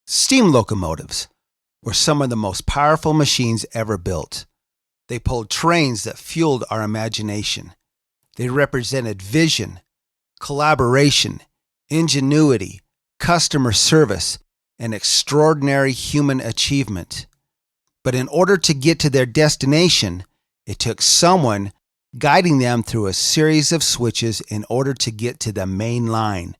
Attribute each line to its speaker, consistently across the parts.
Speaker 1: Steam locomotives were some of the most powerful machines ever built. They pulled trains that fueled our imagination. They represented vision, collaboration, ingenuity, customer service, and extraordinary human achievement. But in order to get to their destination, it took someone guiding them through a series of switches in order to get to the main line.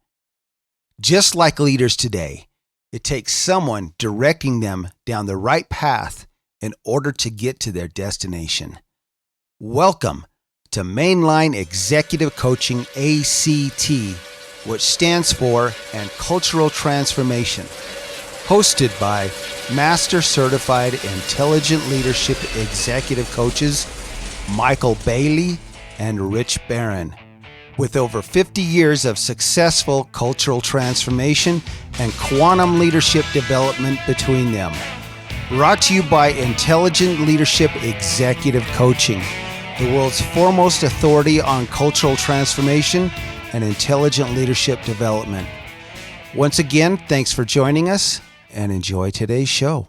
Speaker 1: Just like leaders today, it takes someone directing them down the right path in order to get to their destination. Welcome to Mainline Executive Coaching ACT, which stands for and Cultural Transformation, hosted by Master Certified Intelligent Leadership Executive Coaches Michael Bailey and Rich Barron, with over 50 years of successful cultural transformation and quantum leadership development between them. Brought to you by Intelligent Leadership Executive Coaching, the world's foremost authority on cultural transformation and intelligent leadership development. Once again, thanks for joining us and enjoy today's show.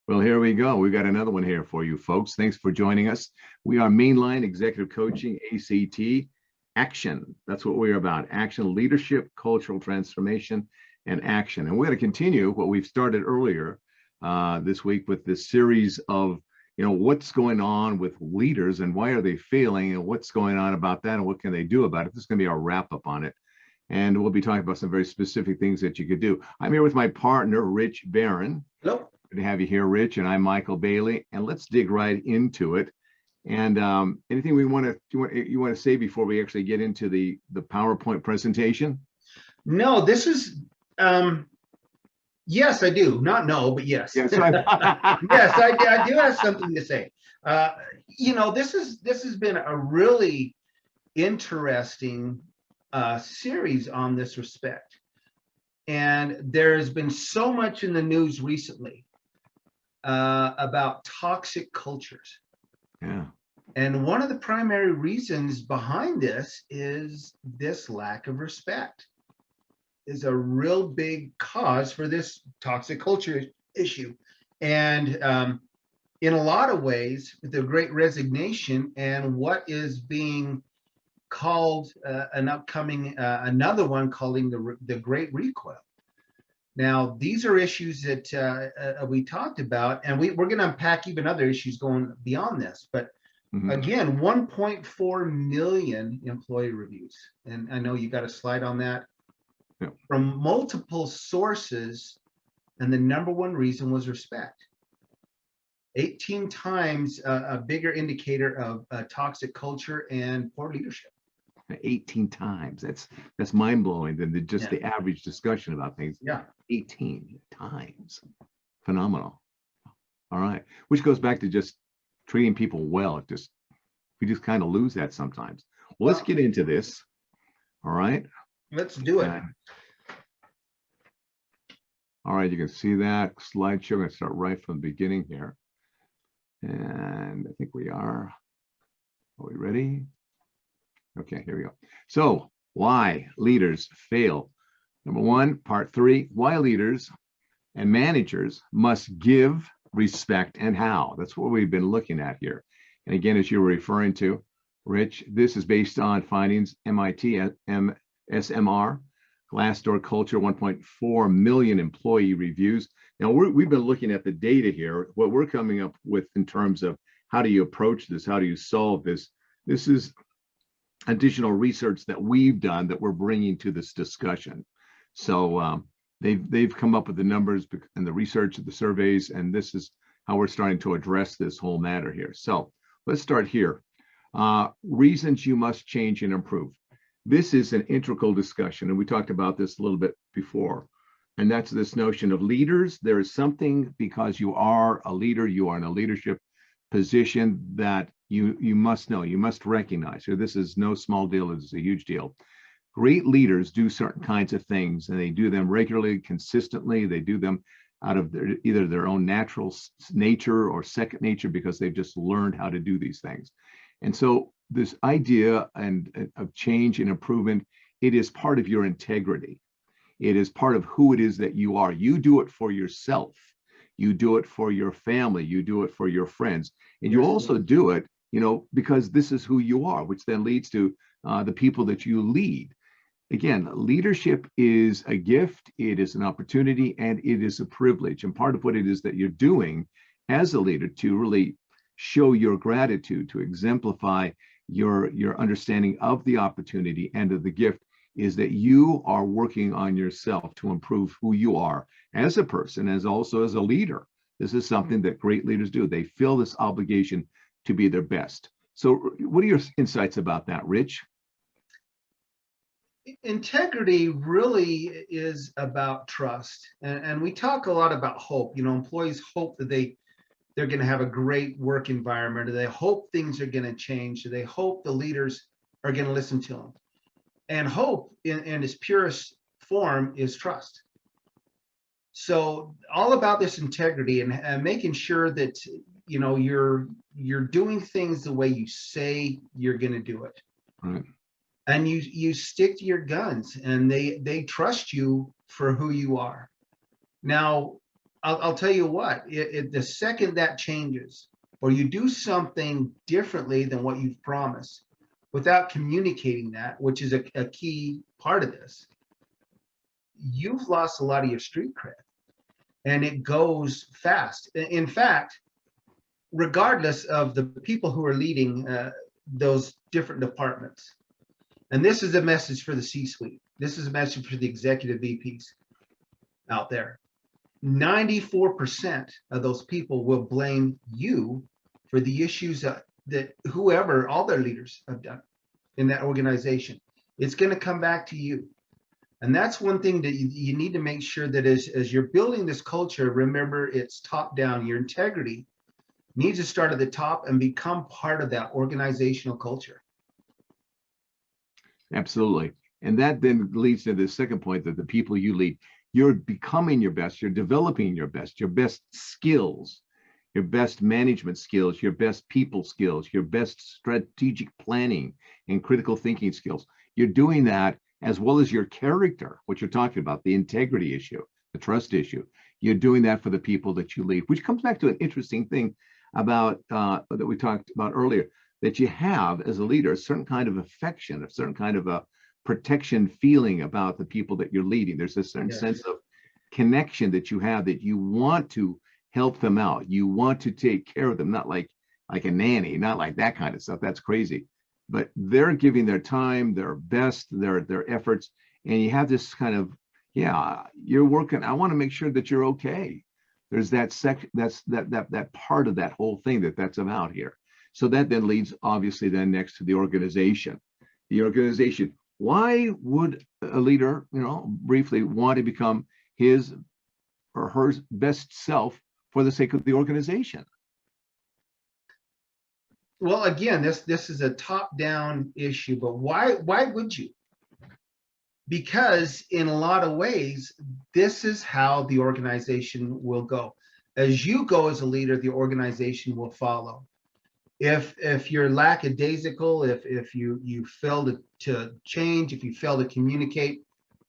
Speaker 2: Well, here we go. We've got another one here for you folks. Thanks for joining us. We are Mainline Executive Coaching ACT Action. That's what we're about. Action, leadership, cultural transformation, and action. And we're going to continue what we've started earlier this week with this series of, what's going on with leaders and why are they failing and what's going on about that and what can they do about it. This is going to be our wrap up on it. And we'll be talking about some very specific things that you could do. I'm here with my partner, Rich Barron.
Speaker 1: Hello.
Speaker 2: Good to have you here, Rich, and I'm Michael Bailey, and let's dig right into it. And anything you want to say before we actually get into the PowerPoint presentation?
Speaker 3: No, this is yes, I do. Not no, but yes.
Speaker 2: Yes,
Speaker 3: yes, I do have something to say. This has been a really interesting series on this respect, and there has been so much in the news recently about toxic cultures.
Speaker 2: Yeah.
Speaker 3: And one of the primary reasons behind this is this lack of respect is a real big cause for this toxic culture issue. And in a lot of ways, the Great Resignation and what is being called another one calling the Great Recoil. Now, these are issues that we talked about, and we're going to unpack even other issues going beyond this. But again, 1.4 million employee reviews. And I know you got a slide on that.
Speaker 2: Yeah.
Speaker 3: From multiple sources, and the number one reason was respect. 18 times a bigger indicator of toxic culture and poor leadership.
Speaker 2: 18 times. That's mind-blowing than the average discussion about things.
Speaker 3: Yeah.
Speaker 2: 18 times. Phenomenal. All right. Which goes back to just treating people well. We just kind of lose that sometimes. Well, let's get into this. All right.
Speaker 3: Let's do it.
Speaker 2: All right. You can see that slideshow. I'm going to start right from the beginning here. And I think we are. Are we ready? Okay, here we go. So, why leaders fail? Number one, part 3, why leaders and managers must give respect and how. That's what we've been looking at here. And again, as you were referring to, Rich, this is based on findings MIT, SMR, Glassdoor Culture, 1.4 million employee reviews. Now, we've been looking at the data here. What we're coming up with in terms of how do you approach this? How do you solve this? This is additional research that we've done that we're bringing to this discussion. So they've come up with the numbers and the research of the surveys, and this is how we're starting to address this whole matter here. So let's start here. Reasons you must change and improve. This is an integral discussion, and we talked about this a little bit before, and that's this notion of leaders. There is something, because you are a leader, you are in a leadership position, that you must know, you must recognize. So this is no small deal, it's a huge deal. Great leaders do certain kinds of things, and they do them regularly, consistently. They do them out of either their own natural nature or second nature, because they've just learned how to do these things. And so this idea of change and improvement, it is part of your integrity. It is part of who it is that you are. You do it for yourself. You do it for your family. You do it for your friends. And you
Speaker 3: Yes,
Speaker 2: also do it, because this is who you are, which then leads to the people that you lead. Again, leadership is a gift, it is an opportunity, and it is a privilege. And part of what it is that you're doing as a leader to really show your gratitude, to exemplify your understanding of the opportunity and of the gift, is that you are working on yourself to improve who you are as a person, as also as a leader. This is something that great leaders do. They feel this obligation to be their best. So what are your insights about that, Rich?
Speaker 3: integrity really is about trust, and we talk a lot about hope. Employees hope that they're going to have a great work environment, or they hope things are going to change, or they hope the leaders are going to listen to them. And hope in its purest form is trust. So all about this integrity and making sure that you're doing things the way you say you're going to do it.
Speaker 2: Right.
Speaker 3: And you stick to your guns, and they trust you for who you are. Now, I'll tell you what, the second that changes, or you do something differently than what you've promised without communicating that, which is a key part of this, you've lost a lot of your street cred, and it goes fast. In fact, regardless of the people who are leading those different departments, and this is a message for the C-suite. This is a message for the executive VPs out there. 94% of those people will blame you for the issues that whoever, all their leaders have done in that organization. It's going to come back to you. And that's one thing that you need to make sure that as you're building this culture, remember it's top down. Your integrity needs to start at the top and become part of that organizational culture.
Speaker 2: Absolutely. And that then leads to the second point, that the people you lead, you're becoming your best, you're developing your best skills, your best management skills, your best people skills, your best strategic planning and critical thinking skills. You're doing that as well as your character, what you're talking about, the integrity issue, the trust issue. You're doing that for the people that you lead, which comes back to an interesting thing about that we talked about earlier, that you have as a leader a certain kind of affection, a certain kind of a protection feeling about the people that you're leading. There's a certain sense of connection that you have, that you want to help them out. You want to take care of them, not like a nanny, not like that kind of stuff. That's crazy. But they're giving their time, their best, their efforts, and you have this kind of, you're working. I want to make sure that you're okay. There's that that part of that whole thing that's about here. So that then leads, obviously, then next to the organization. The organization. Why would a leader, briefly want to become his or her best self for the sake of the organization?
Speaker 3: Well, again, this is a top-down issue, but why would you? Because in a lot of ways, this is how the organization will go. As you go as a leader, the organization will follow. If you're lackadaisical, if you fail to change, if you fail to communicate,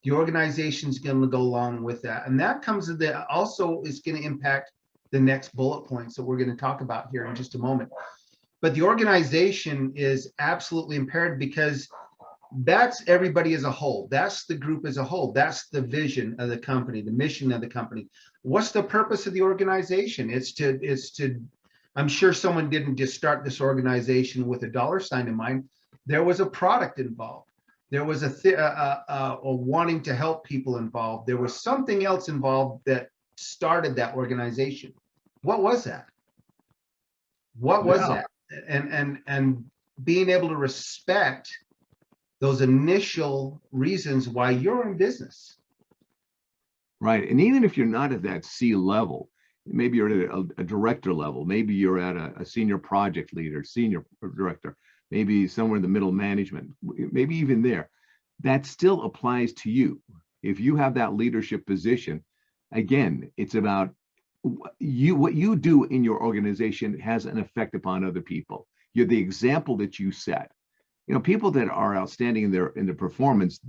Speaker 3: the organization is going to go along with that. And that comes with that also is going to impact the next bullet points that we're going to talk about here in just a moment. But the organization is absolutely imperative, because that's everybody as a whole. That's the group as a whole. That's the vision of the company, the mission of the company. What's the purpose of the organization? It's to I'm sure someone didn't just start this organization with a dollar sign in mind. There was a product involved. There was a wanting to help people involved. There was something else involved that started that organization. What was that? What was that? And being able to respect those initial reasons why you're in business.
Speaker 2: Right. And even if you're not at that C level, maybe you're at a director level, maybe you're at a senior project leader, senior director, maybe somewhere in the middle management, maybe even there, that still applies to you. If you have that leadership position, again, it's about what you do in your organization has an effect upon other people. You're the example that you set. people that are outstanding in their performance,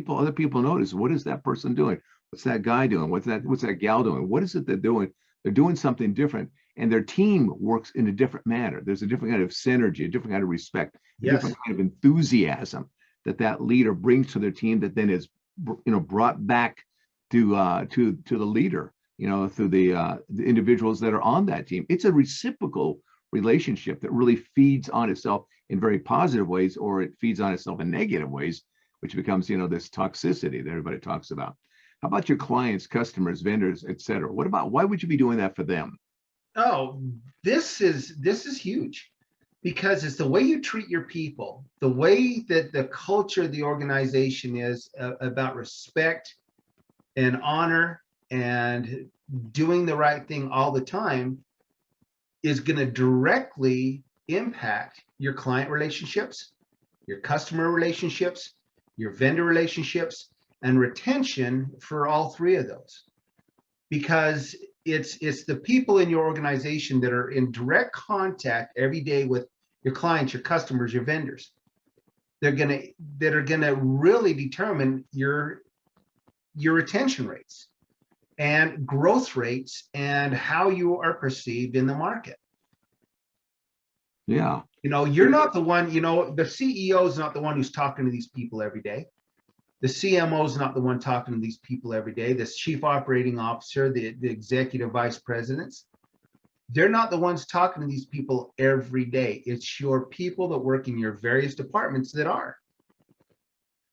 Speaker 2: other people notice, what is that person doing? What's that guy doing? What's that gal doing? What is it they're doing? They're doing something different, and their team works in a different manner. There's a different kind of synergy, a different kind of respect, a
Speaker 3: Yes.
Speaker 2: different kind of enthusiasm that leader brings to their team that then is brought back to the leader, through the individuals that are on that team. It's a reciprocal relationship that really feeds on itself in very positive ways, or it feeds on itself in negative ways, which becomes, this toxicity that everybody talks about. How about your clients, customers, vendors, et cetera? Why would you be doing that for them?
Speaker 3: Oh, this is huge, because it's the way you treat your people, the way that the culture of the organization is about respect and honor and doing the right thing all the time is going to directly impact your client relationships, your customer relationships, your vendor relationships, and retention for all three of those. Because it's the people in your organization that are in direct contact every day with your clients, your customers, your vendors. That are gonna really determine your retention rates and growth rates and how you are perceived in the market.
Speaker 2: Yeah.
Speaker 3: You're not the one, the CEO is not the one who's talking to these people every day. The CMO is not the one talking to these people every day. The chief operating officer, the executive vice presidents, they're not the ones talking to these people every day. It's your people that work in your various departments that are.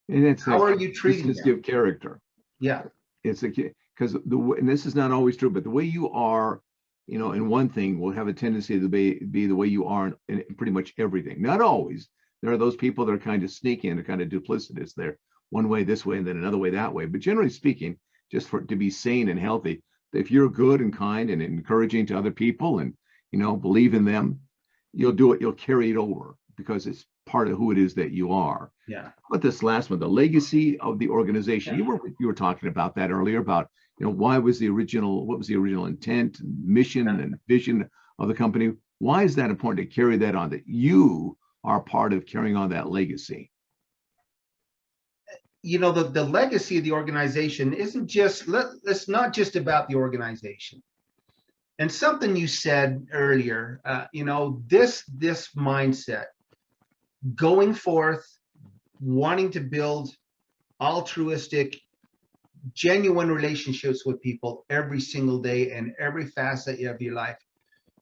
Speaker 2: And
Speaker 3: how are you treating them?
Speaker 2: Give character.
Speaker 3: Yeah.
Speaker 2: It's because and this is not always true, but the way you are, in one thing will have a tendency to be the way you are in pretty much everything. Not always. There are those people that are kind of sneaky and kind of duplicitous. They're one way this way and then another way that way. But generally speaking, just to be sane and healthy, if you're good and kind and encouraging to other people and, believe in them, you'll do it. You'll carry it over because it's part of who it is that you are.
Speaker 3: Yeah.
Speaker 2: But this last one, the legacy of the organization,
Speaker 3: Yeah.
Speaker 2: you were talking about that earlier about, what was the original intent, mission, and vision of the company? Why is that important to carry that on, that you are part of carrying on that legacy?
Speaker 3: The legacy of the organization isn't just, it's not just about the organization. And something you said earlier, this mindset, going forth, wanting to build altruistic, genuine relationships with people every single day and every facet of your life,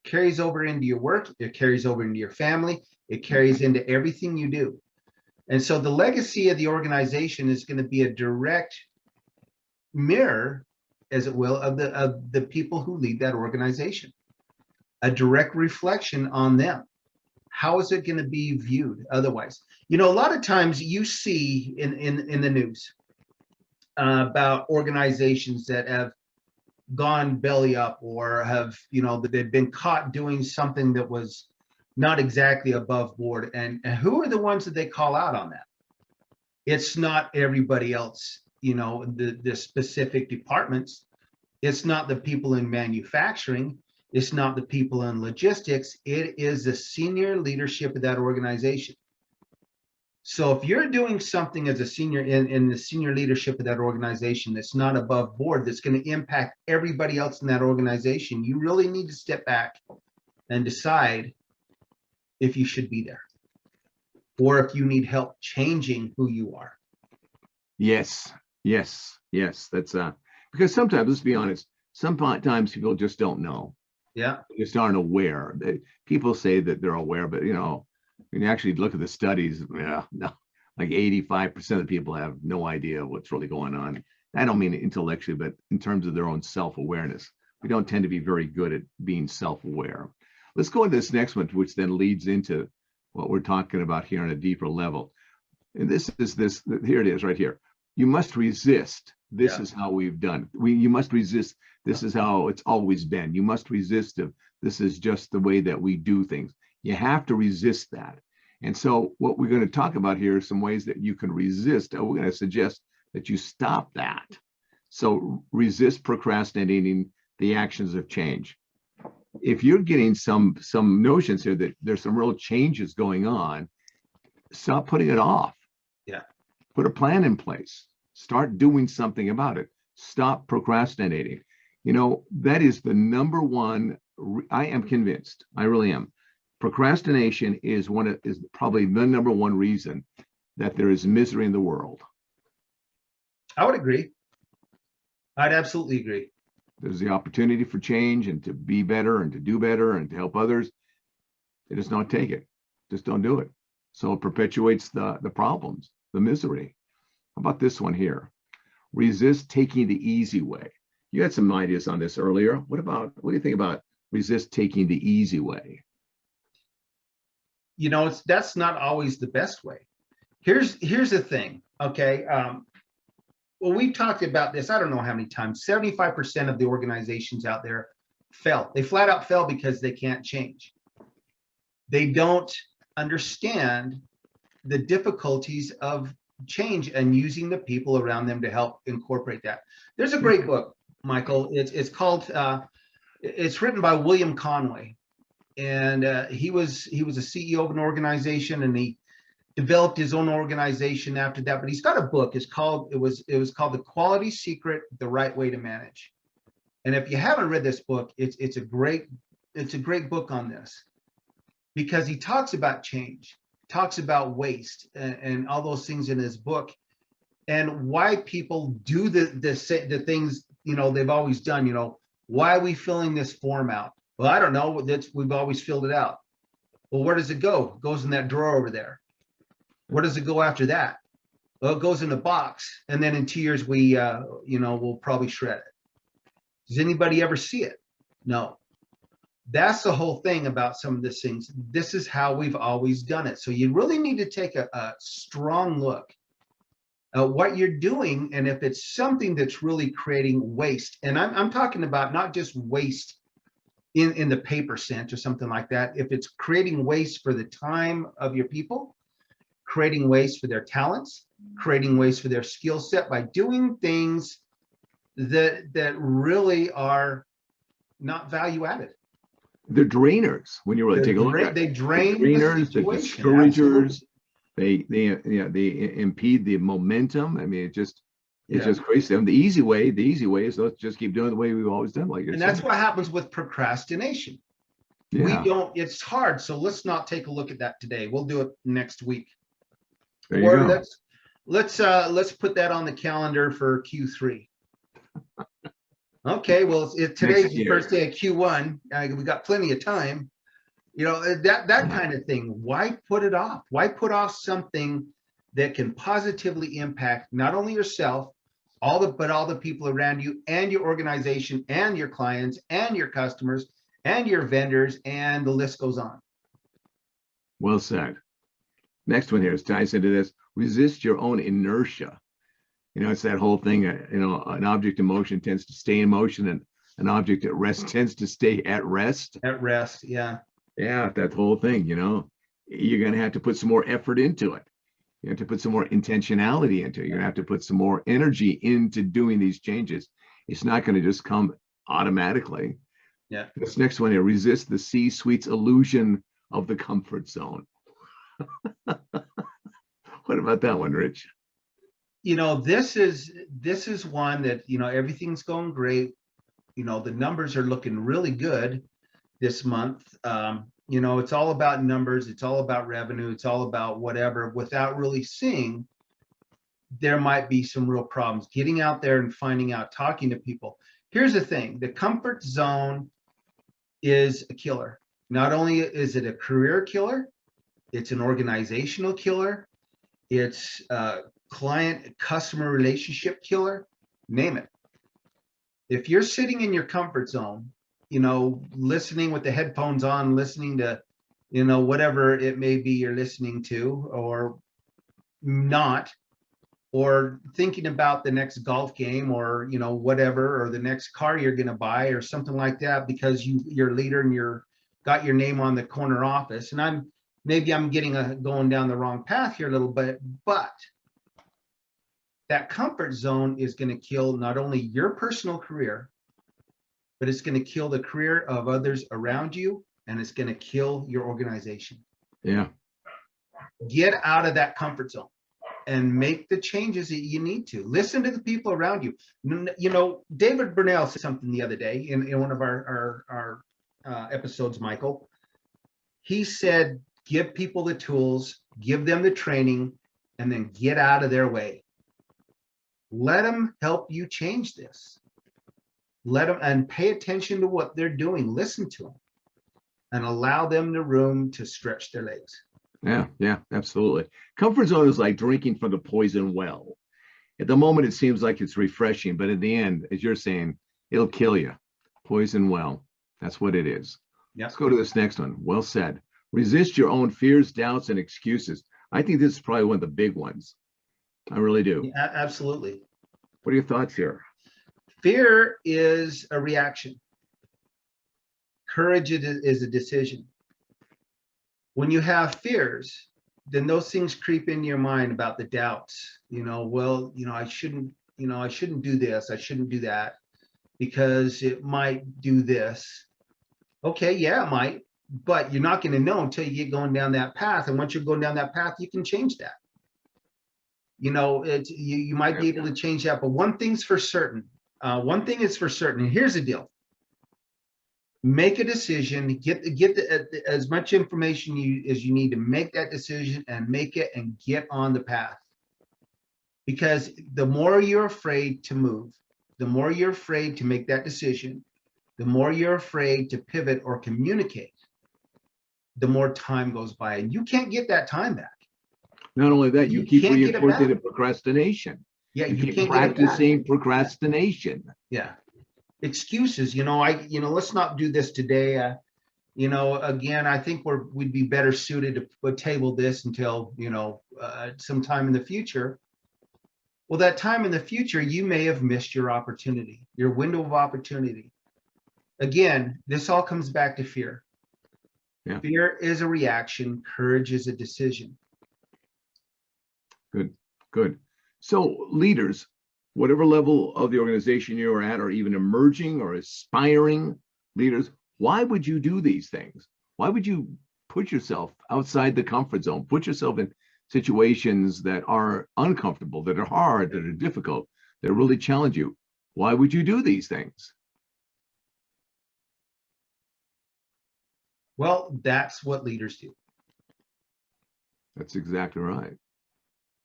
Speaker 3: carries over into your work, it carries over into your family, it carries into everything you do. And so the legacy of the organization is going to be a direct mirror, as it will, of the people who lead that organization, a direct reflection on them. How is it going to be viewed otherwise? A lot of times you see in the news about organizations that have gone belly up or have, they've been caught doing something that was not exactly above board. And who are the ones that they call out on that? It's not everybody else, the specific departments. It's not the people in manufacturing. It's not the people in logistics. It is the senior leadership of that organization. So if you're doing something as a senior in the senior leadership of that organization that's not above board, that's going to impact everybody else in that organization, you really need to step back and decide if you should be there, or if you need help changing who you are.
Speaker 2: Yes. That's because sometimes, let's be honest, sometimes people just don't know.
Speaker 3: Yeah.
Speaker 2: They just aren't aware. People say that they're aware, but when you actually look at the studies, no, like 85% of the people have no idea what's really going on. I don't mean intellectually, but in terms of their own self-awareness. We don't tend to be very good at being self-aware. Let's go into this next one, which then leads into what we're talking about here on a deeper level. And here it is right here. You must resist. This is how we've done. You must resist. This is how it's always been. You must resist it. This is just the way that we do things. You have to resist that. And so what we're going to talk about here are some ways that you can resist. We're going to suggest that you stop that. So resist procrastinating the actions of change. If you're getting some notions here that there's some real changes going on, stop putting it off.
Speaker 3: Yeah.
Speaker 2: Put a plan in place. Start doing something about it. Stop procrastinating. You know, that is the number one. I am convinced, I really am. Procrastination is probably the number one reason that there is misery in the world.
Speaker 3: I would agree. I'd absolutely agree.
Speaker 2: There's the opportunity for change and to be better and to do better and to help others. They just don't take it. Just don't do it. So it perpetuates the problems, the misery. How about this one here? Resist taking the easy way. You had some ideas on this earlier. What do you think about resist taking the easy way?
Speaker 3: You know, that's not always the best way. Here's the thing. Okay. Well, we've talked about this, I don't know how many times. 75% of the organizations out there fail. They flat out fail because they can't change. They don't understand the difficulties of change and using the people around them to help incorporate that. There's a great book, Michael. It's called, it's written by William Conway. And he was a CEO of an organization, and he developed his own organization after that. But he's got a book. It was called The Quality Secret: The Right Way to Manage. And if you haven't read this book, it's a great book on this, because he talks about change, talks about waste, and all those things in his book, and why people do the things, you know, they've always done. You know, why are we filling this form out? Well, I don't know. We've always filled it out. Well, where does it go? It goes in that drawer over there. Where does it go after that? Well, it goes in a box, and then in 2 years we'll probably shred it. Does anybody ever see it? No. That's the whole thing about some of these things. This is how we've always done it. So you really need to take a strong look at what you're doing, and if it's something that's really creating waste. And I'm talking about not just waste in the paper sense or something like that. If it's creating waste for the time of your people, creating waste for their talents, creating waste for their skill set by doing things that really are not value added.
Speaker 2: They're drainers when you really take a look at it.
Speaker 3: They drain
Speaker 2: The
Speaker 3: the
Speaker 2: drainers, the
Speaker 3: situation.
Speaker 2: discouragers. They impede the momentum. I mean, it's just crazy. And the easy way is let's just keep doing the way we've always done.
Speaker 3: And that's what happens with procrastination.
Speaker 2: Yeah.
Speaker 3: It's hard. So let's not take a look at that today. We'll do it next week.
Speaker 2: There you go.
Speaker 3: Let's put that on the calendar for Q3. Okay, well, today's the first day of Q1. We got plenty of time. You know, that kind of thing. Why put it off? Why put off something that can positively impact not only yourself, but all the people around you, and your organization, and your clients, and your customers, and your vendors, and the list goes on.
Speaker 2: Well said. Next one here ties into this. Resist your own inertia. You know, it's that whole thing. An object in motion tends to stay in motion, and an object at rest tends to stay at rest.
Speaker 3: At rest, yeah.
Speaker 2: Yeah, that whole thing. You know, you're going to have to put some more effort into it. You have to put some more intentionality into it. You're going to have to put some more energy into doing these changes. It's not going to just come automatically.
Speaker 3: Yeah.
Speaker 2: This next one here: resist the C-suite's illusion of the comfort zone. What about that one, Rich?
Speaker 3: You know, this is one that, you know, everything's going great. You know, the numbers are looking really good this month. You know, it's all about numbers. It's all about revenue. It's all about whatever, without really seeing there might be some real problems. Getting out there and finding out, talking to people. Here's the thing. The comfort zone is a killer. Not only is it a career killer, it's an organizational killer. It's a client-customer relationship killer. Name it. If you're sitting in your comfort zone, you know, listening with the headphones on, listening to, you know, whatever it may be you're listening to, or not, or thinking about the next golf game, or, you know, whatever, or the next car you're going to buy or something like that, because you're a leader and you're got your name on the corner office. And I'm going down the wrong path here a little bit, but that comfort zone is going to kill not only your personal career, but it's going to kill the career of others around you, and it's going to kill your organization.
Speaker 2: Yeah.
Speaker 3: Get out of that comfort zone and make the changes that you need to. Listen to the people around you. You know, David Burnell said something the other day in one of our episodes, Michael. He said, give people the tools, give them the training, and then get out of their way. Let them help you change this. Let them, and pay attention to what they're doing. Listen to them and allow them the room to stretch their legs.
Speaker 2: Yeah, absolutely. Comfort zone is like drinking from the poison well. At the moment, it seems like it's refreshing, but in the end, as you're saying, it'll kill you. Poison well. That's what it is.
Speaker 3: Yep.
Speaker 2: Let's go to this next one. Well said. Resist your own fears, doubts, and excuses. I think this is probably one of the big ones. I really do.
Speaker 3: Yeah, absolutely.
Speaker 2: What are your thoughts here?
Speaker 3: Fear is a reaction. Courage is a decision. When you have fears, then those things creep into your mind about the doubts. You know, well, you know, I shouldn't do this, I shouldn't do that, because it might do this. Okay, yeah, it might, but you're not going to know until you get going down that path. And once you're going down that path, you can change that. You know, you might be able to change that, but one thing's for certain. One thing is for certain, and here's the deal. Make a decision, get as much information as you need to make that decision, and make it and get on the path. Because the more you're afraid to move, the more you're afraid to make that decision, the more you're afraid to pivot or communicate, the more time goes by, and you can't get that time back.
Speaker 2: Not only that, you keep
Speaker 3: can't get it
Speaker 2: reinforcing the
Speaker 3: back.
Speaker 2: procrastination.
Speaker 3: Yeah,
Speaker 2: You keep
Speaker 3: can't get it back.
Speaker 2: practicing procrastination.
Speaker 3: Yeah. Excuses, let's not do this today. Again, I think we'd be better suited to table this until, sometime in the future. Well, that time in the future, you may have missed your opportunity, your window of opportunity. Again, this all comes back to fear.
Speaker 2: Yeah.
Speaker 3: Fear is a reaction. Courage is a decision.
Speaker 2: Good. So leaders, whatever level of the organization you're at, or even emerging or aspiring leaders, why would you do these things? Why would you put yourself outside the comfort zone, put yourself in situations that are uncomfortable, that are hard, that are difficult, that really challenge you? Why would you do these things?
Speaker 3: Well, that's what leaders do.
Speaker 2: That's exactly right.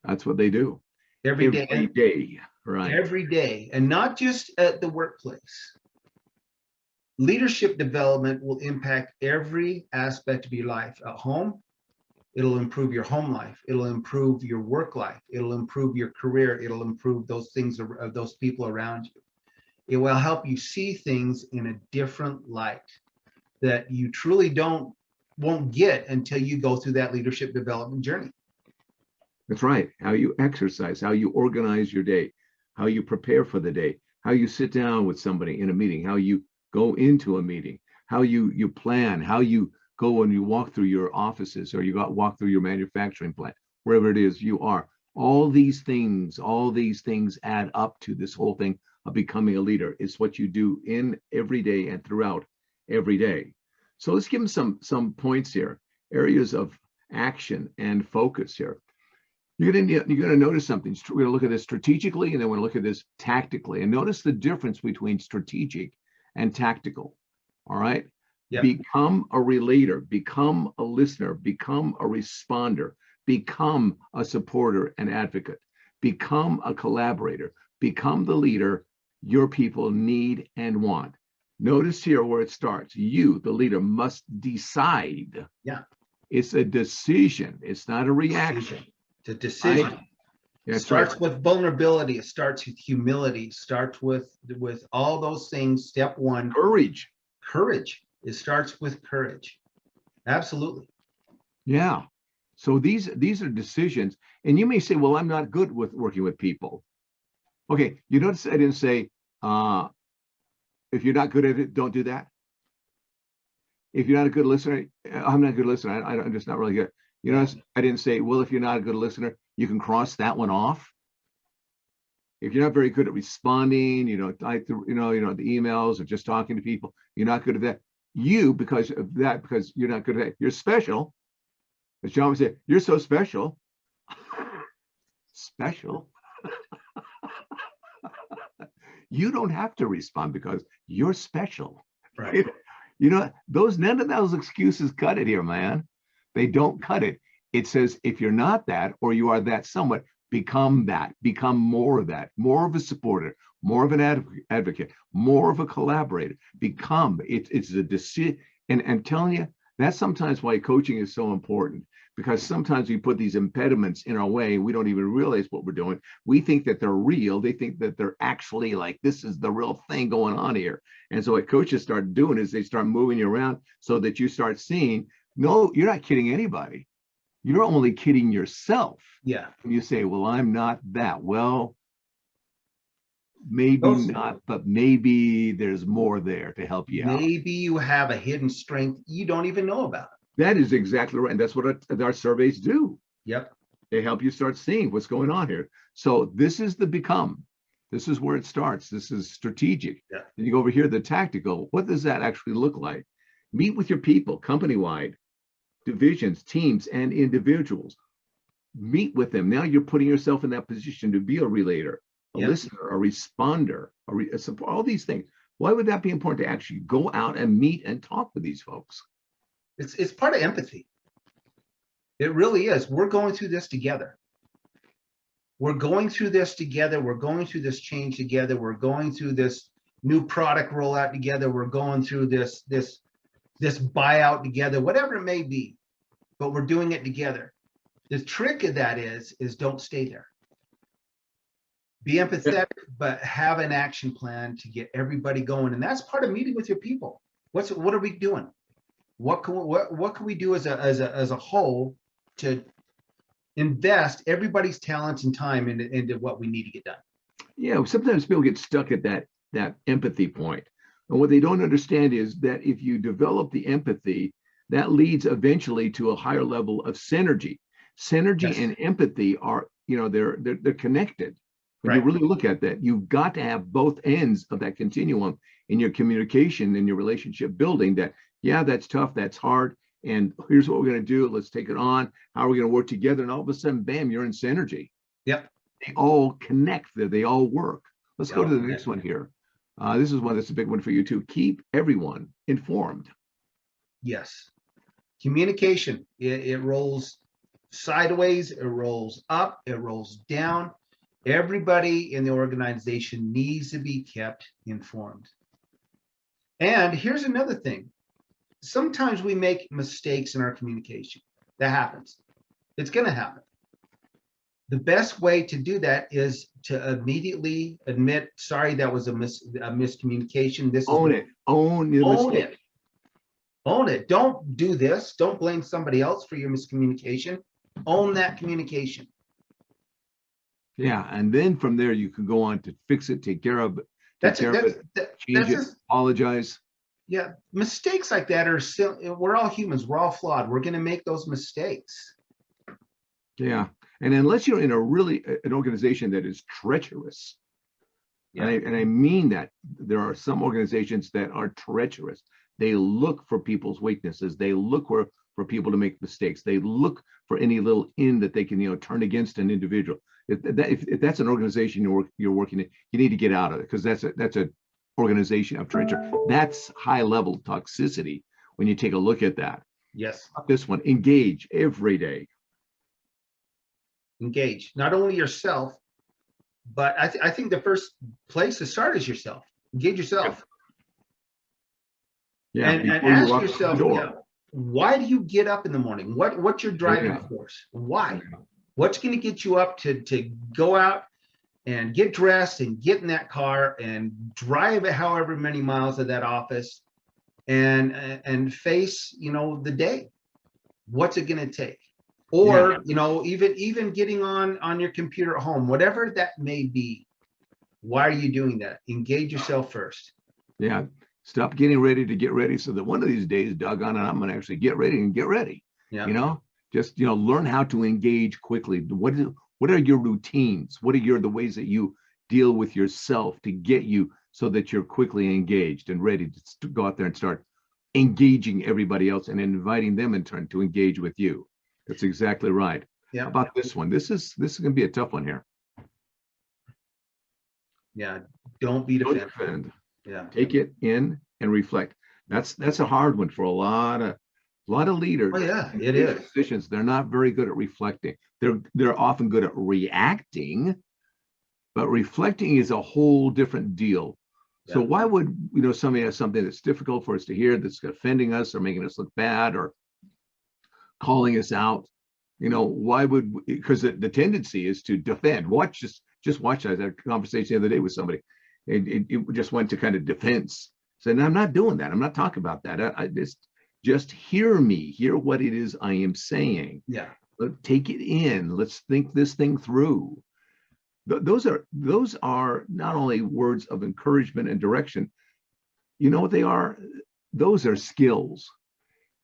Speaker 2: That's what they do.
Speaker 3: Every day.
Speaker 2: Right.
Speaker 3: Every day, and not just at the workplace. Leadership development will impact every aspect of your life. At home, it'll improve your home life. It'll improve your work life. It'll improve your career. It'll improve those things of those people around you. It will help you see things in a different light that you truly won't get until you go through that leadership development journey.
Speaker 2: That's right. How you exercise, how you organize your day, how you prepare for the day, how you sit down with somebody in a meeting, how you go into a meeting, how you plan, how you go and you walk through your offices, or you walk through your manufacturing plant, wherever it is you are. All these things add up to this whole thing of becoming a leader. It's what you do in every day and throughout every day. So let's give them some points here, areas of action and focus here. You're going to notice something. We're going to look at this strategically, and then we're going to look at this tactically. And notice the difference between strategic and tactical. All right? Yep. Become a relator, become a listener, become a responder, become a supporter and advocate, become a collaborator, become the leader your people need and want. Notice here where it starts. You, the leader, must decide.
Speaker 3: Yeah.
Speaker 2: It's a decision. It's not a reaction.
Speaker 3: It's a decision. It starts with vulnerability. It starts with humility. It starts with all those things. Step one.
Speaker 2: Courage.
Speaker 3: It starts with courage. Absolutely.
Speaker 2: Yeah. So these are decisions. And you may say, well, I'm not good with working with people. Okay. You notice I didn't say, if you're not good at it, don't do that. If you're not a good listener, I'm not a good listener. I'm just not really good. You know, I didn't say, well, if you're not a good listener, you can cross that one off. If you're not very good at responding, the emails or just talking to people, you're not good at that. Because you're not good at that, you're special. As John would say, you're so special. Special. You don't have to respond because you're special.
Speaker 3: Right.
Speaker 2: You know, none of those excuses cut it here, man. They don't cut it. It says if you're not that, or you are that somewhat, become that, become more of that, more of a supporter, more of an advocate, more of a collaborator. Become it's a decision. And I'm telling you, that's sometimes why coaching is so important, because sometimes we put these impediments in our way. We don't even realize what we're doing. We think that they're real. They think that they're actually like, this is the real thing going on here. And so what coaches start doing is they start moving you around so that you start seeing, no, you're not kidding anybody. You're only kidding yourself.
Speaker 3: Yeah.
Speaker 2: When you say, well, I'm not that. Well, maybe not, but maybe there's more there to help you out.
Speaker 3: Maybe you have a hidden strength you don't even know about.
Speaker 2: That is exactly right. And that's what our surveys do.
Speaker 3: Yep.
Speaker 2: They help you start seeing what's going on here. So this is the become. This is where it starts. This is strategic.
Speaker 3: Yeah.
Speaker 2: And you go over here, the tactical. What does that actually look like? Meet with your people, company-wide, divisions, teams, and individuals. Meet with them. Now you're putting yourself in that position to be a relator, a listener, a responder, all these things. Why would that be important to actually go out and meet and talk with these folks?
Speaker 3: It's part of empathy. It really is. We're going through this together. We're going through this together. We're going through this change together. We're going through this new product rollout together. We're going through this buyout together, whatever it may be, but we're doing it together. The trick of that is don't stay there. Be empathetic, but have an action plan to get everybody going. And that's part of meeting with your people. What are we doing? What can we do as a whole to invest everybody's talents and time into what we need to get done?
Speaker 2: Yeah, sometimes people get stuck at that empathy point. And what they don't understand is that if you develop the empathy, that leads eventually to a higher level of synergy. Synergy and empathy are, they're connected. When you really look at that, you've got to have both ends of that continuum in your communication and your relationship building. That, yeah, that's tough, that's hard, and here's what we're going to do. Let's take it on. How are we going to work together? And all of a sudden, bam, you're in synergy.
Speaker 3: Yep.
Speaker 2: They all connect. They all work. Let's go to the next one here. This is one that's a big one for you too. Keep everyone informed.
Speaker 3: Yes. Communication. It rolls sideways. It rolls up. It rolls down. Everybody in the organization needs to be kept informed. And here's another thing. Sometimes we make mistakes in our communication. That happens. It's going to happen. The best way to do that is to immediately admit, sorry, that was a miscommunication.
Speaker 2: Own it. Own your mistake.
Speaker 3: Own it. Don't do this. Don't blame somebody else for your miscommunication. Own that communication.
Speaker 2: Yeah, and then from there you can go on to fix it, take care of it, change it, apologize.
Speaker 3: Yeah, mistakes like that we're all humans. We're all flawed. We're going to make those mistakes.
Speaker 2: Yeah, and unless you're in an organization that is treacherous, and I mean that, there are some organizations that are treacherous. They look for people's weaknesses. They look for people to make mistakes. They look for any little in that they can turn against an individual. If that's an organization you're working in, you need to get out of it, because that's a organization of treachery. That's high level toxicity when you take a look at that.
Speaker 3: Yes.
Speaker 2: This one, engage every day.
Speaker 3: Engage not only yourself, but I think the first place to start is yourself. Engage yourself.
Speaker 2: Yeah.
Speaker 3: And ask yourself, why do you get up in the morning? What's your driving force? Why? What's going to get you up to go out and get dressed and get in that car and drive however many miles to that office and face, the day? What's it going to take? Or, even getting on your computer at home, whatever that may be. Why are you doing that? Engage yourself first.
Speaker 2: Yeah. Stop getting ready to get ready so that one of these days, doggone it, I'm going to actually get ready and get ready. Yeah. Just, learn how to engage quickly. What are your routines? What are the ways that you deal with yourself to get you so that you're quickly engaged and ready to go out there and start engaging everybody else and inviting them in turn to engage with you? That's exactly right.
Speaker 3: Yeah.
Speaker 2: How about this one? This is going to be a tough one here.
Speaker 3: Yeah. Don't be
Speaker 2: Don't
Speaker 3: defensive.
Speaker 2: defend.
Speaker 3: Yeah.
Speaker 2: Take it in and reflect. That's a hard one for a lot of leaders.
Speaker 3: Oh yeah,
Speaker 2: in
Speaker 3: it
Speaker 2: leadership
Speaker 3: is.
Speaker 2: positions. They're not very good at reflecting. They're often good at reacting, but reflecting is a whole different deal. So
Speaker 3: Yeah.
Speaker 2: why would somebody has something that's difficult for us to hear, that's offending us or making us look bad or calling us out? Why would, because the tendency is to defend. Just watch. I had a conversation the other day with somebody. It just went to kind of defense. Said, I'm not doing that. I'm not talking about that. I just hear me, hear what it is I am saying.
Speaker 3: Yeah.
Speaker 2: Take it in. Let's think this thing through. Those are not only words of encouragement and direction. You know what they are? Those are skills.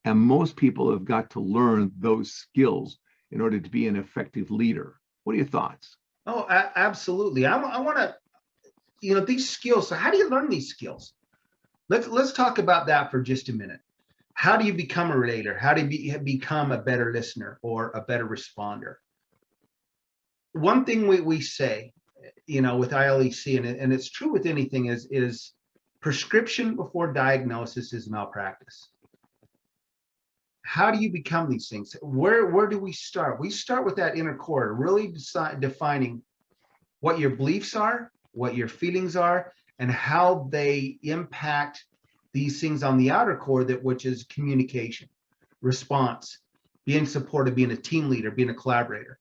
Speaker 2: And most people have got to learn those skills in order to be an effective leader. What are your thoughts?
Speaker 3: Oh, absolutely. I want to, these skills. So how do you learn these skills? Let's talk about that for just a minute. How do you become a relator? How do you become a better listener or a better responder? One thing we say, with ILEC, and it's true with anything, is prescription before diagnosis is malpractice. How do you become these things? Where do we start? We start with that inner core, really defining what your beliefs are, what your feelings are, and how they impact these things on the outer core, which is communication, response, being supportive, being a team leader, being a collaborator.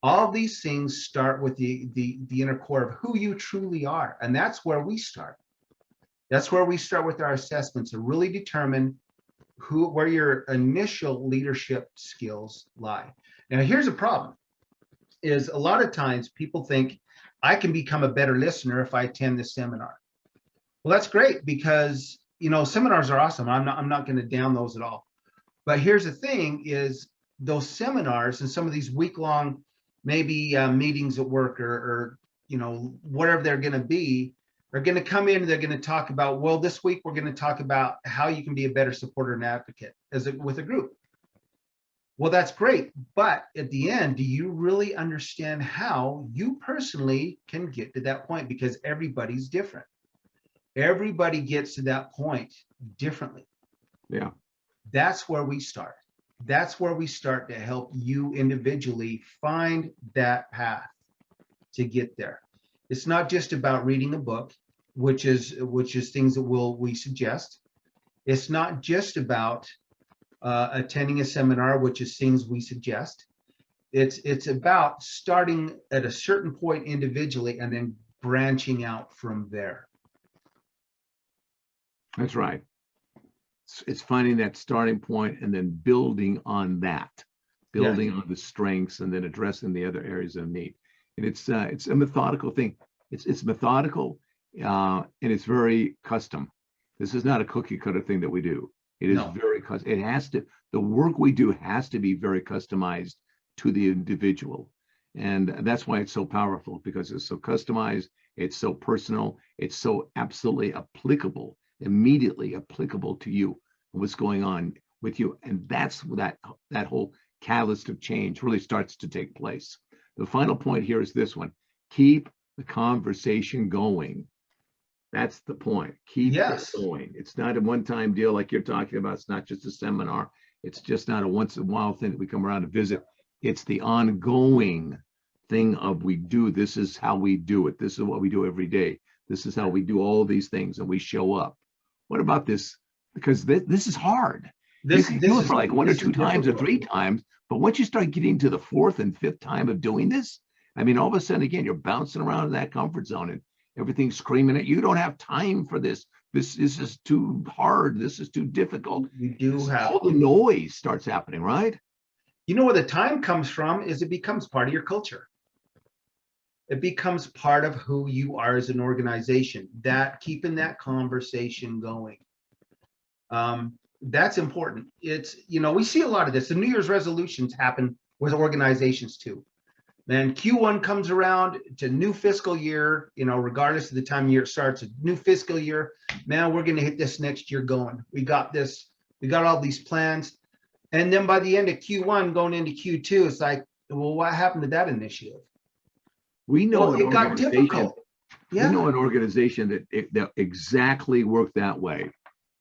Speaker 3: All of these things start with the inner core of who you truly are. And that's where we start. That's where we start with our assessments to really determine where your initial leadership skills lie. Now, here's a problem, is a lot of times people think I can become a better listener if I attend this seminar. Well, that's great because, seminars are awesome. I'm not going to down those at all. But here's the thing is those seminars and some of these week-long, maybe meetings at work or whatever they're going to be, are going to come in and they're going to talk about, well, this week we're going to talk about how you can be a better supporter and advocate with a group. Well, that's great. But at the end, do you really understand how you personally can get to that point? Because everybody's different. Everybody gets to that point differently.
Speaker 2: Yeah.
Speaker 3: That's where we start. That's where we start to help you individually find that path to get there. It's not just about reading a book, which is things that we suggest. It's not just about attending a seminar, which is things we suggest. It's about starting at a certain point individually and then branching out from there.
Speaker 2: That's right. It's finding that starting point and then building on that, building on the strengths and then addressing the other areas of need. And it's a methodical thing. It's methodical and it's very custom. This is not a cookie cutter thing that we do. It is very custom. It has to, the work we do has to be very customized to the individual. And that's why it's so powerful, because it's so customized, it's so personal, it's so absolutely applicable, immediately applicable to you, what's going on with you. And that's that whole catalyst of change really starts to take place. The final point here is this one: keep the conversation going. That's the point. Keep it going. It's not a one-time deal like you're talking about. It's not just a seminar. It's just not a once in a while thing that we come around to visit. It's the ongoing thing of we do. This is how we do it. This is what we do every day. This is how we do all these things, and we show up. What about this? Because this is hard. You can do it for like one or two times or three times, but once you start getting to the fourth and fifth time of doing this, I mean, all of a sudden, again, you're bouncing around in that comfort zone and everything's screaming at you. You don't have time for this. This is too hard. This is too difficult.
Speaker 3: You do have
Speaker 2: all the noise starts happening, right?
Speaker 3: You know where the time comes from is it becomes part of your culture. It becomes part of who you are as an organization, that keeping that conversation going. That's important. It's, we see a lot of this. The New Year's resolutions happen with organizations too. Then Q1 comes around to new fiscal year, regardless of the time of year it starts, a new fiscal year. Man, we're going to hit this next year going. We got this. We got all these plans. And then by the end of Q1, going into Q2, it's like, well, what happened to that initiative?
Speaker 2: We know
Speaker 3: Well,
Speaker 2: an
Speaker 3: it got
Speaker 2: organization.
Speaker 3: difficult.
Speaker 2: We
Speaker 3: Yeah.
Speaker 2: know an organization that exactly worked that way,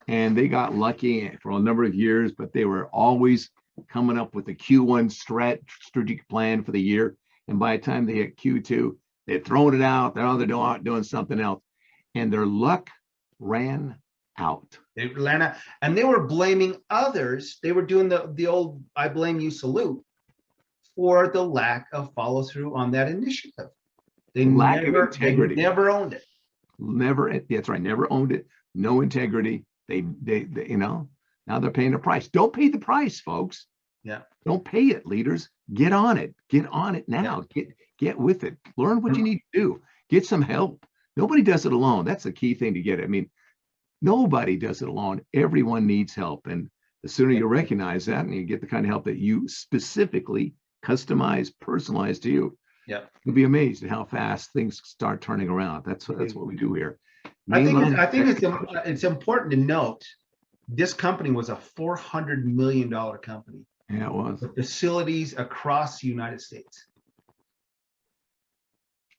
Speaker 2: and they got lucky for a number of years, but they were always coming up with a Q1 strategic plan for the year. And by the time they hit Q2, they'd thrown it out. They're doing something else, and their luck ran out.
Speaker 3: Atlanta, and they were blaming others. They were doing the old "I blame you" salute for the lack of follow through on that initiative. They
Speaker 2: Lack of
Speaker 3: never,
Speaker 2: integrity.
Speaker 3: they never owned it.
Speaker 2: That's right. Never owned it. No integrity. They now they're paying the price. Don't pay the price, folks.
Speaker 3: Yeah.
Speaker 2: Don't pay it, leaders. Get on it. Get on it now. Get with it. Learn what you need to do. Get some help. Nobody does it alone. That's the key thing to get it. I mean, nobody does it alone. Everyone needs help. And the sooner you recognize that and you get the kind of help that you specifically customize, personalize to you,
Speaker 3: Yeah.
Speaker 2: you'll be amazed at how fast things start turning around. That's what we do here.
Speaker 3: I think it's important to note this company was a $400 million company.
Speaker 2: Yeah, it was.
Speaker 3: With facilities across the United States.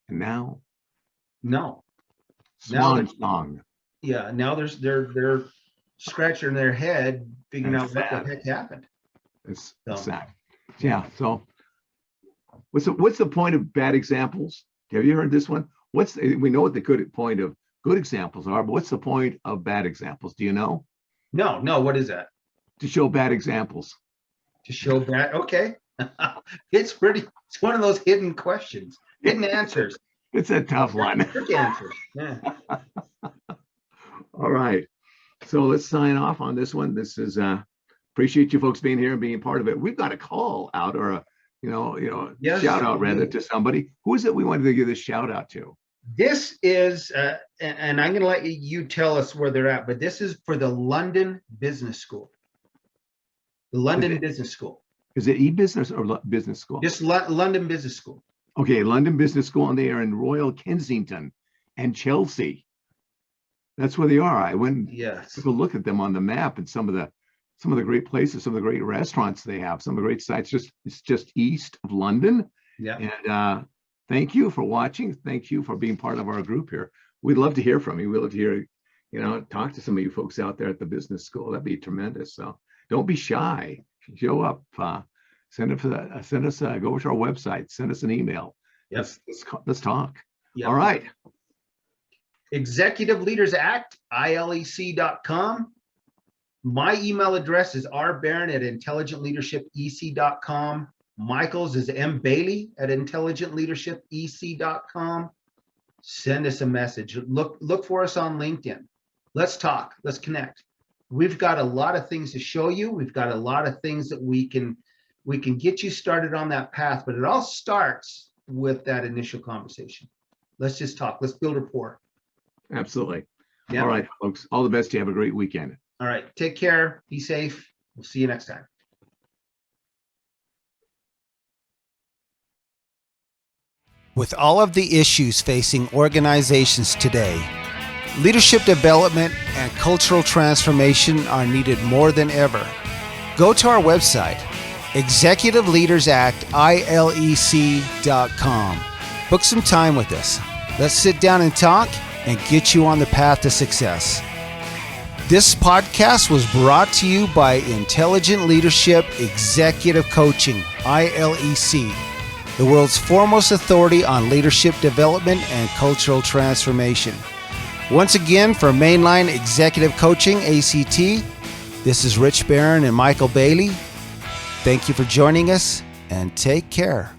Speaker 2: And now,
Speaker 3: No.
Speaker 2: swan song.
Speaker 3: Yeah. Now they're scratching their head, figuring out
Speaker 2: That's
Speaker 3: what the
Speaker 2: sad.
Speaker 3: heck happened.
Speaker 2: It's
Speaker 3: So.
Speaker 2: sad. Yeah. So, what's the point of bad examples? Have you heard this one? We know what the good point of good examples are, but what's the point of bad examples? Do you know?
Speaker 3: No. What is that?
Speaker 2: To show bad examples.
Speaker 3: To show that? Okay. It's one of those hidden questions, hidden answers.
Speaker 2: It's a tough one.
Speaker 3: Trick answers. Yeah.
Speaker 2: All right. So let's sign off on this one. This is appreciate you folks being here and being part of it. We've got a call out or a
Speaker 3: Yes,
Speaker 2: shout out rather to somebody. Who is it we wanted to give this shout out to?
Speaker 3: This is, and I'm going to let you tell us where they're at, but this is for the London Business School. The London Business School.
Speaker 2: Is it e-business or business school?
Speaker 3: Just London Business School.
Speaker 2: Okay, London Business School, and they are in Royal Kensington and Chelsea. That's where they are. I went
Speaker 3: Yes.
Speaker 2: took a look at them on the map and some of the great places, some of the great restaurants they have, some of the great sites. It's just east of London.
Speaker 3: Yeah.
Speaker 2: And thank you for watching. Thank you for being part of our group here. We'd love to hear from you. We'd love to hear, talk to some of you folks out there at the business school. That'd be tremendous. So don't be shy. Show up. Send us go over to our website. Send us an email.
Speaker 3: Yep.
Speaker 2: Let's talk.
Speaker 3: Yep.
Speaker 2: All right.
Speaker 3: Executive Leaders Act, ILEC.com. My email address is rbarron@intelligentleadershipec.com. Michael's is mbailey@intelligentleadershipec.com. Send us a message. Look for us on LinkedIn. Let's talk. Let's connect. We've got a lot of things to show you. We've got a lot of things that we can get you started on that path, but it all starts with that initial conversation. Let's just talk. Let's build rapport.
Speaker 2: Absolutely.
Speaker 3: Yeah.
Speaker 2: All right, folks. All the best to you. Have a great weekend.
Speaker 3: All right. Take care. Be safe. We'll see you next time.
Speaker 1: With all of the issues facing organizations today, leadership development and cultural transformation are needed more than ever. Go to our website, Executive Leaders Act, ILEC.com. Book some time with us. Let's sit down and talk and get you on the path to success. This podcast was brought to you by Intelligent Leadership Executive Coaching, ILEC, the world's foremost authority on leadership development and cultural transformation. Once again, for Mainline Executive Coaching ACT, this is Rich Barron and Michael Bailey. Thank you for joining us, and take care.